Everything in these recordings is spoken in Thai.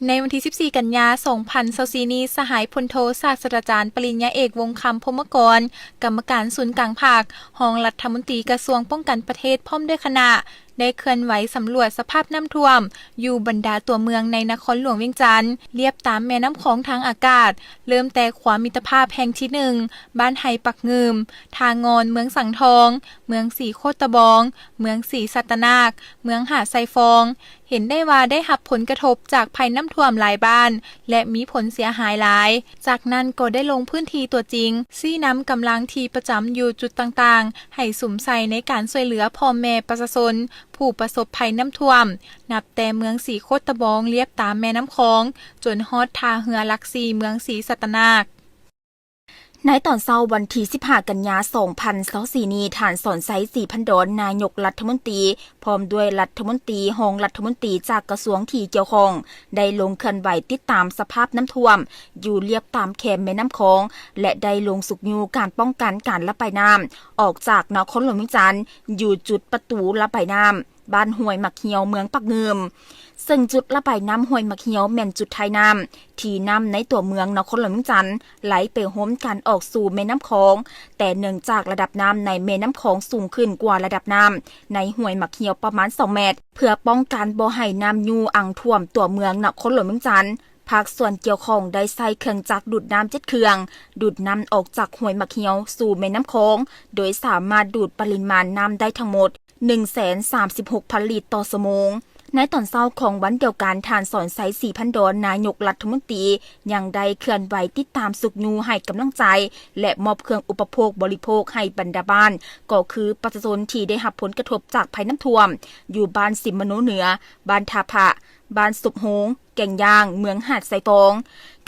ในวันที่ 14 กันยายน 2024 นี้สหายพลโทศาสตราจารย์ปริญญาเอกวงศ์คำพรหมกรกรรมการศูนย์กลางภาครองรัฐมนตรีกระทรวงป้องกันประเทศพร้อมด้วยคณะได้เคลื่อนไหวสำรวจสภาพน้ำท่วมอยู่บรรดาตัวเมืองในนครหลวงเวียงจันทร์เลียบตามแม่น้ำคลองทางอากาศเริ่มแต่ขวามิตรภาพแห่งที่1บ้านไฮปักงืมทางอนเมืองสังทองเมืองสีโคตะบองเมืองสีสัตนาคเมืองหาดไซฟองเห็นได้ว่าได้รับผลกระทบจากภัยน้ำท่วมหลายบ้านและมีผลเสียหายหลายจากนั้นก็ได้ลงพื้นที่ตัวจริงซี่นำกำลังทีประจำอยู่จุดต่างๆให้สุ่มใส่ในการช่วยเหลือพ่อแม่ประชาชนผู้ประสบภัยน้ำท่วมนับแต่เมืองสีโคตะบองเลียบตามแม่น้ำคลองจนฮอดท่าเรือหลัก4เมืองสีสัตนาคในตอนเช้าวันที่ 15 กันยายน 2024 นี้ฐานสอนไซสีพันดอนนายกรัฐมนตรีพร้อมด้วยรัฐมนตรีรองรัฐมนตรีจากกระทรวงที่เกี่ยวข้องได้ลงเคลื่อนไหวติดตามสภาพน้ำท่วมอยู่เลียบตามแคมแม่น้ำคลองและได้ลงสุกยูการป้องกันการระบายน้ำออกจากนครหลวงเวียงจันทร์อยู่จุดประตูระบายน้ำบ้านห้วยมักเหี่ยวเมืองปักเงิมซึ่งจุดระบายน้ำห้วยมักเหี่ยวแม่นจุดท้ายน้ำที่น้ำในตัวเมืองนครหลวงเวียงจันทร์ไหลไปห้มการออกสู่แม่น้ำคลองแต่เนื่องจากระดับน้ำในแม่น้ำคลองสูงขึ้นกว่าระดับน้ำในห้วยมักเหี่ยวประมาณ2 เมตรเพื่อป้องกันบ่ให้น้ำยูอังท่วมตัวเมืองนครหลวงเวียงจันทร์ภาคส่วนเกี่ยวข้องได้ใช้เครื่องจักรดูดน้ำ7 เครื่องดูดน้ำออกจากห้วยมักเหี่ยวสู่แม่น้ำคลองโดยสามารถดูดปริมาณน้ำได้ทั้งหมด 136,000 ลิตรต่อชั่วโมงในตอนเช้าของวันเดียวกันฐานสอนไซสีพันดอนนายกรัฐมนตรียังได้เคลื่อนไหวติดตามสุขยูให้กำลังใจและมอบเครื่องอุปโภคบริโภคให้บรรดาบ้านก็คือประชาชนที่ได้รับผลกระทบจากภัยน้ำท่วมอยู่บ้านสิมมโนเหนือบ้านทาพะบ้านสุบโฮงแก่งยางเมืองหาดไซฟอง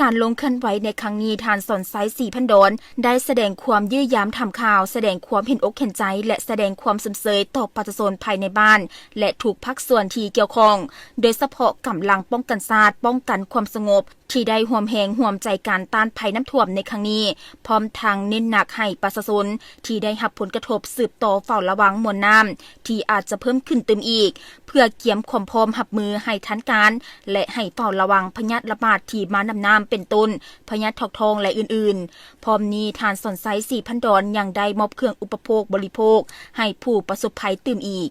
การลงเคลื่อนไหวในครั้งนี้ทานสอนไซสีพันดอนได้แสดงความยื้อย้ำทำข่าวแสดงความเห็นอกเห็นใจและแสดงความสมเสยต่อประชาชนภายในบ้านและถูกภาคส่วนที่เกี่ยวข้องโดยเฉพาะกำลังป้องกันชาติป้องกันความสงบที่ได้ห่วมแหงห่วมใจการต้านภัยน้ำท่วมในครั้งนี้พร้อมทางเน้นหนักให้ประชาชนที่ได้รับผลกระทบสืบต่อเฝ้าระวังมวลน้ำที่อาจจะเพิ่มขึ้นเติมอีกเพื่อเกียมความพร้อมรับมือให้ทันการและให้เฝ้าระวังพยาธิระบาดที่มานำน้ำเป็นต้นพยาธิทอกทองและอื่นๆพร้อมนี้ทานสอนไซสีพันดอนยังได้มอบเครื่องอุปโภคบริโภคให้ผู้ประสบภัยตื่มอีก